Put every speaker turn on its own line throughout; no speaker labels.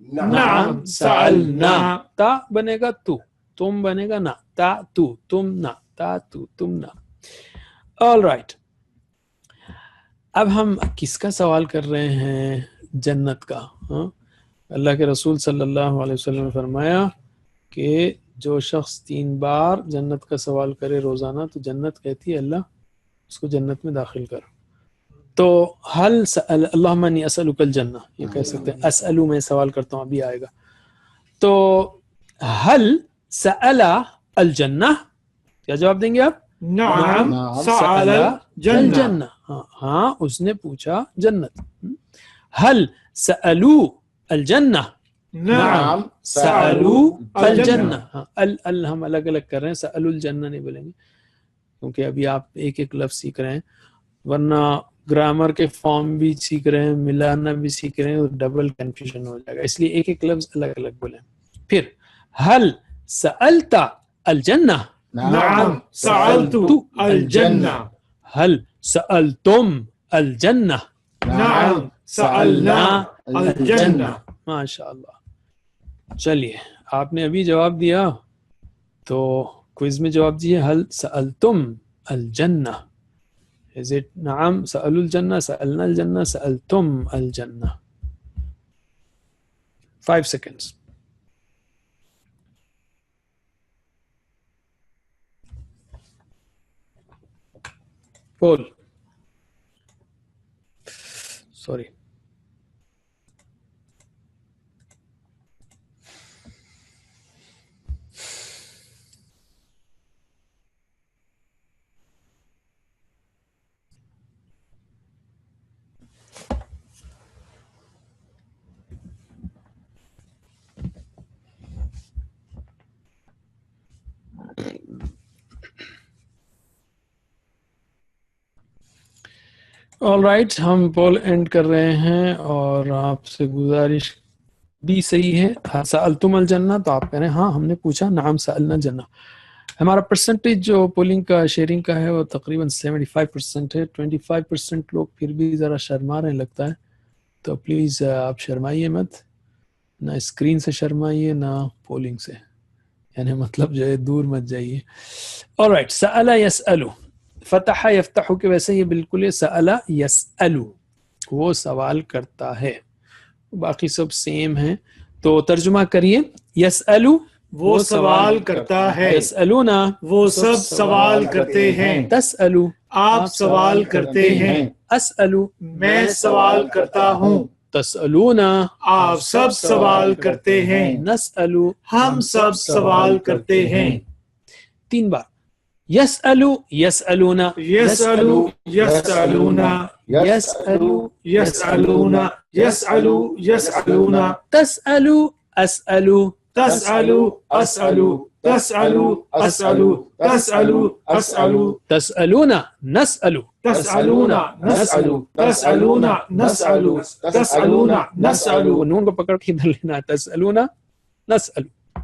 نعم سألنا.
تا بنے گا تو, تم بنے گا نا, تا تو, تم نا, تا تو, تم نا. آل رائٹ, اب ہم کس کا سوال کر رہے ہیں؟ جنت کا. اللہ کے رسول صلی اللہ علیہ وسلم نے فرمایا کہ جو شخص 3 بار جنت کا سوال کرے روزانہ تو جنت کہتی ہے اللہ اس کو جنت میں داخل کر. تو حل سأل اللہم انی اسألک الجنہ, یہ کہہ سکتے ہیں اسألو میں سوال کرتا ہوں, ابھی آئے گا. تو حل سأل الجنہ, کیا جواب دیں گے آپ؟
نعم سأل الجنة.
ہاں اس نے پوچھا جنت. حل سألو الجنہ,
نعم
سألو الجنہ.
الجنة.
ال ہم الگ الگ کر رہے ہیں, سألو الجنہ نہیں بولیں گے کیونکہ ابھی آپ ایک ایک لفظ سیکھ رہے ہیں, ورنہ گرامر کے فارم بھی سیکھ رہے ہیں, ملانا بھی سیکھ رہے ہیں, ڈبل کنفیوژن ہو جائے گا, اس لیے ایک ایک لفظ الگ الگ بولیں. پھر حل سألت الجنہ,
نعم سألت الجنة.
حل سألتم الجنہ,
نعم سألنا الجنة.
ماشاء اللہ. چلیے آپ نے ابھی جواب دیا تو کوئز میں جواب دیجیے, حل سألتم الجنہ. Is it نعم سألوا الجنہ, سألنا الجنہ, سألتم الجنہ؟ 5 seconds. Paul. Sorry. All right, ہم پول اینڈ کر رہے ہیں اور آپ سے گزارش بھی صحیح ہے. سألتم الجنہ تو آپ کہہ رہے ہیں ہاں ہم نے پوچھا, نعم سألنا الجنہ. ہمارا پرسنٹیج جو پولنگ کا شیئرنگ کا ہے وہ تقریباً 75% ہے. 25% لوگ پھر بھی ذرا شرما رہے لگتا ہے, تو پلیز آپ شرمائیے مت, نہ اسکرین سے شرمائیے نہ پولنگ سے, یعنی مطلب جو ہے دور مت جائیے. آل رائٹ, سأل یسألو, فتح یفتح کے ویسے یہ بالکل ہے, سأل یسألو وہ سوال کرتا ہے, باقی سب سیم ہیں. تو ترجمہ کریے, یسألو
وہ سوال کرتا ہے,
یسألونا
وہ سب سوال کرتے ہیں,
تسألو
آپ سوال کرتے ہیں,
اسألو
میں سوال کرتا ہوں,
تسألونا
آپ سب سوال کرتے ہیں,
نسألو
ہم سب سوال کرتے ہیں.
3 بار, یسألو یسألونا,
یسألو یسألونا,
یسألو
یسألونا, یسألو یسألونا,
تسألو اسألو,
تسألو اسألو, تسألو اسألو, تسألو اسألو,
تسألونا نسألو,
تسألونا نسألو, تسألونا نسألو, تسألونا نسألو.
نون کو پکڑ کے ادھر لینا, تسألونا نسألو.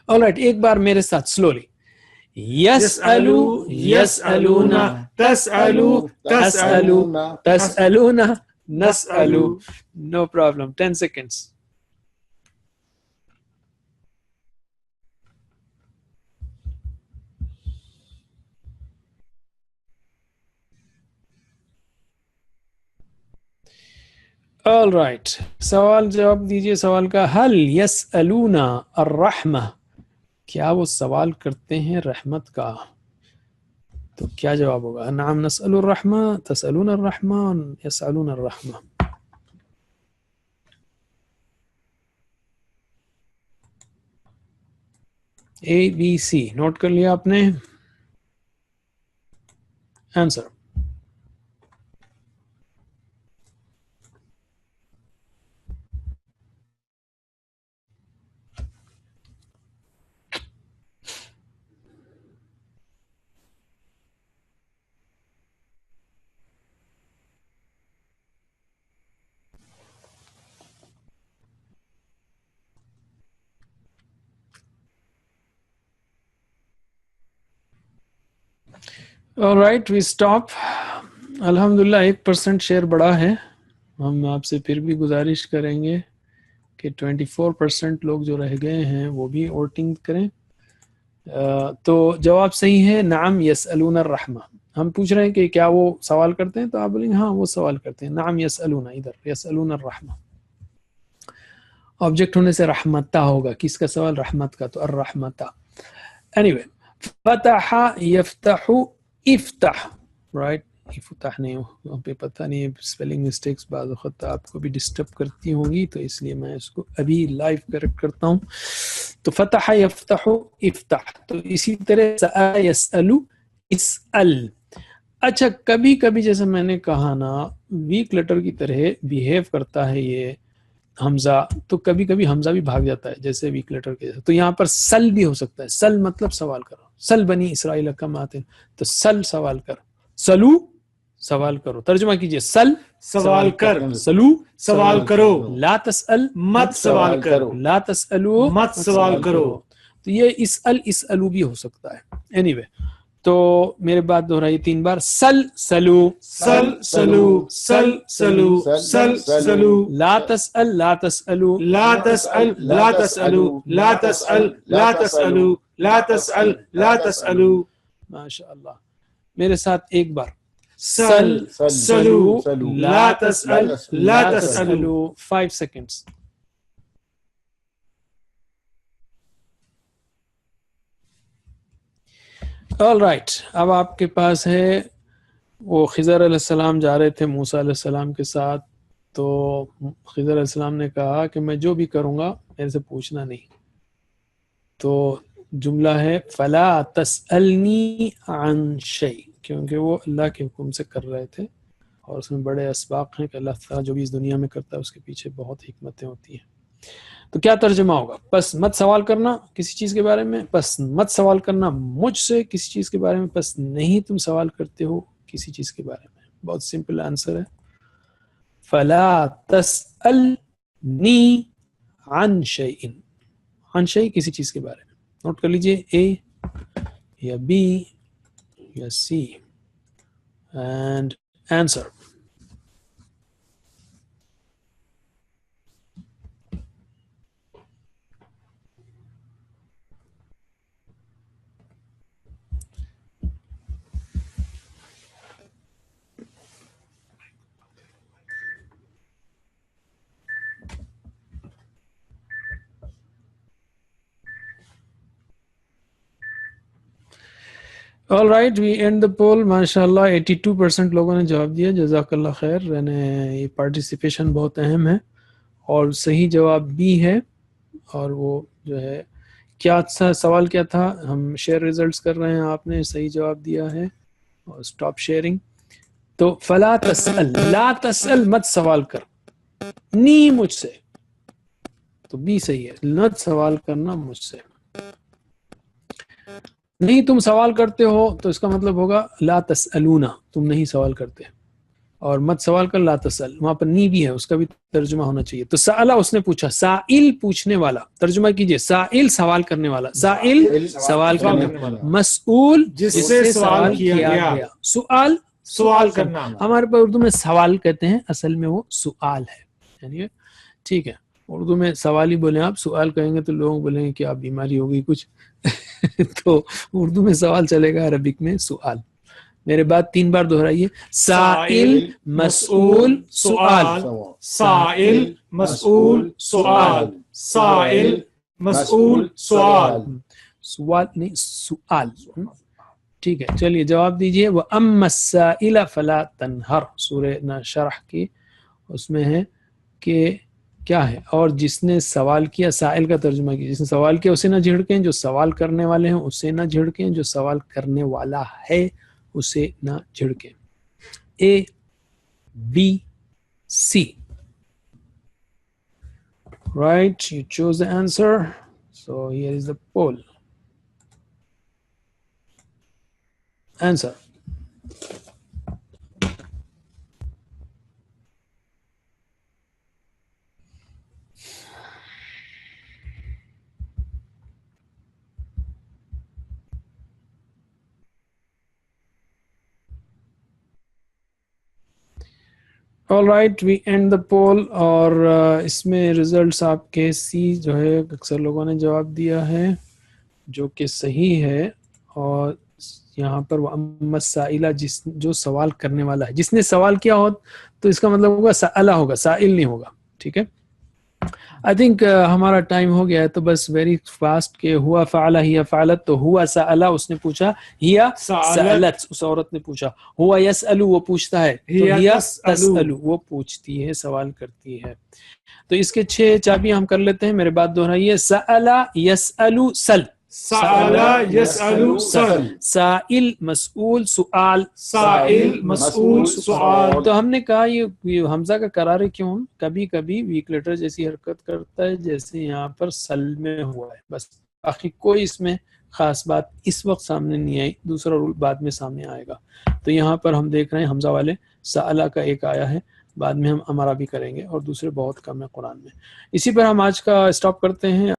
آل رائٹ, ایک بار میرے ساتھ سلولی, یسألو یسألونا,
تسألو
تسألو تسألونا نسألو. No problem. 10 seconds. All right, سوال جواب دیجیے سوال کا. حل یسألون الرحمہ, کیا وہ سوال کرتے ہیں رحمت کا؟ تو کیا جواب ہوگا؟ نعم نسأل الرحمہ, تسألون الرحمہ, یسألون الرحمہ. ABC نوٹ کر لیا آپ نے؟ آنسر. Alright, we stop. الحمدللہ 1% شیئر بڑا ہے. ہم آپ سے پھر بھی گزارش کریں گے کہ 24% لوگ جو رہ گئے ہیں وہ بھی ووٹنگ کریں. تو جواب صحیح ہے نعم یسألون الرحمہ. ہم پوچھ رہے ہیں کہ کیا وہ سوال کرتے ہیں، تو آپ بولیں گے ہاں وہ سوال کرتے ہیں. نعم یسألون، ادھر یسألون الرحمہ، آبجیکٹ ہونے سے رحمتہ ہوگا. کس کا سوال؟ رحمت کا، تو الرحمتہ. anyway فتح یفتح افتح، رائٹ. افتح نہیں ہو پہ پتہ نہیں، اسپیلنگ مسٹیکس بعض وقت آپ کو بھی ڈسٹرب کرتی ہوں گی، تو اس لیے میں اس کو ابھی لائیو کریکٹ کرتا ہوں. تو فتح یفتح افتح. تو اسی طرح سأل یسأل اسأل. اچھا کبھی کبھی جیسے میں نے کہا نا ویک لیٹر کی طرح بیہیو کرتا ہے یہ حمزہ، تو کبھی کبھی حمزہ بھی بھاگ جاتا ہے جیسے ویک لیٹر کے جیسے. تو یہاں پر سل بھی ہو سکتا ہے. سل مطلب سوال کرو. سل بنی اسرائیل کم آتے، تو سل سوال کر، سلو سوال کرو. ترجمہ کیجئے سل
سوال کر،
سلو
سوال کرو،
لا تسأل
مت سوال کرو،
لا تسألو
مت سوال کرو.
تو یہ اسأل اسألو بھی ہو سکتا ہے. anyway تو میرے بات دہرائی 3 بار. سل سلو،
سل سلو، سل سلو، سل سلو.
لا تسأل لا تسألو،
لا تسأل لا تسألو، لا تسأل لا تسألو، لا تسأل لا تسألو.
ماشاء اللہ. میرے ساتھ ایک بار.
سل سلو، لا تسأل لا تسألو.
5 seconds. All right. اب آپ کے پاس ہے وہ خضر علیہ السلام جا رہے تھے موسیٰ علیہ السلام کے ساتھ، تو خضر علیہ السلام نے کہا کہ میں جو بھی کروں گا میرے سے پوچھنا نہیں. تو جملہ ہے فلا تسألنی عن شیء، کیونکہ وہ اللہ کے حکم سے کر رہے تھے، اور اس میں بڑے اسباق ہیں کہ اللہ تعالیٰ جو بھی اس دنیا میں کرتا ہے اس کے پیچھے بہت حکمتیں ہوتی ہیں. تو کیا ترجمہ ہوگا؟ بس مت سوال کرنا کسی چیز کے بارے میں، بس مت سوال کرنا مجھ سے کسی چیز کے بارے میں، بس نہیں تم سوال کرتے ہو کسی چیز کے بارے میں. بہت سمپل آنسر ہے. فلا تسألنی عن شیء، عن شیء کسی چیز کے بارے میں. نوٹ کر لیجئے اے یا بی یا C. And answer. All right, we end the poll. ماشاءاللہ 82% لوگوں نے جواب دیا. جزاک اللہ خیر. یعنی یہ پارٹیسپیشن بہت اہم ہے، اور صحیح جواب بھی ہے. اور وہ جو ہے کیا سوال کیا تھا؟ ہم شیئر ریزلٹس کر رہے ہیں، آپ نے صحیح جواب دیا ہے. اور اسٹاپ شیئرنگ. تو فلا تسأل، لا تسأل مت سوال کر، نی مجھ سے، تو بھی صحیح ہے. مت سوال کرنا مجھ سے. نہیں تم سوال کرتے ہو تو اس کا مطلب ہوگا لا تسألونا، تم نہیں سوال کرتے. اور مت سوال کر لا تسأل، وہاں پر نی بھی ہے، اس کا بھی ترجمہ ہونا چاہیے. تو سألا اس نے پوچھا، سائل پوچھنے والا. ترجمہ کیجئے سائل سوال کرنے والا، سائل سوال کرنے والا، مسئول
جس سے سوال کیا گیا.
سؤال
سوال کرنا.
ہمارے پاس اردو میں سوال کہتے ہیں، اصل میں وہ سؤال ہے. یعنی ٹھیک ہے، اردو میں سوال ہی بولیں. آپ سؤال کہیں گے تو لوگ بولیں گے کہ آپ بیماری ہو گئی کچھ. تو اردو میں سوال چلے گا، عربک میں سؤال. میرے بات 3 بار دہرائیے. سائل مسئول سؤال،
سائل مسئول سؤال، سائل مسئول سؤال.
سوال نہیں سؤال. ٹھیک ہے، چلیے جواب دیجئے. وَأَمَّا السَّائِلَ فَلَا تَنْهَرْ، سورہ شرح کی اس میں ہے کہ کیا ہے، اور جس نے سوال کیا، سائل کا ترجمہ کیا، جس نے سوال کیا اسے نہ جھڑکیں، جو سوال کرنے والے ہیں اسے نہ جھڑکیں، جو سوال کرنے والا ہے اسے نہ جھڑکیں. A B C. Right, you chose the answer. So here is the poll. Answer. All right, we end the poll. اور اس میں ریزلٹس آپ کے سی جو ہے اکثر لوگوں نے جواب دیا ہے جو کہ صحیح ہے، اور یہاں پر وہ اما السائلہ جو سوال کرنے والا ہے، جس نے سوال کیا ہو تو اس کا مطلب ہوگا سألہ ہوگا، سائل نہیں ہوگا. ٹھیک ہے، آئی تھنک ہمارا ٹائم ہو گیا ہے، تو بس ویری فاسٹ کہ ہوا فعلہ ہی فعلت، تو ہوا سألہ اس نے پوچھا، ہیا سألت اس عورت نے پوچھا، ہوا یسألو وہ پوچھتا ہے، تو ہیا تسألو وہ پوچھتی ہے، سوال کرتی ہے. تو اس کے 6 چابیاں ہم کر لیتے ہیں، میرے بات دہرائیے. سألہ یسألو سل،
سأل يسأل سل،
سائل مسئول سؤال،
سائل مسئول سؤال.
تو ہم نے کہا یہ حمزہ کا قرار کیوں؟ کبھی کبھی ویک لیٹر جیسی حرکت کرتا ہے جیسے یہاں پر سل میں ہوا ہے، بس باقی کوئی اس میں خاص بات اس وقت سامنے نہیں آئی، دوسرا رول بعد میں سامنے آئے گا. تو یہاں پر ہم دیکھ رہے ہیں حمزہ والے سألہ کا ایک آیا ہے، بعد میں ہم ہمارا بھی کریں گے، اور دوسرے بہت کم ہے قرآن میں. اسی پر ہم آج کا اسٹاپ کرتے ہیں.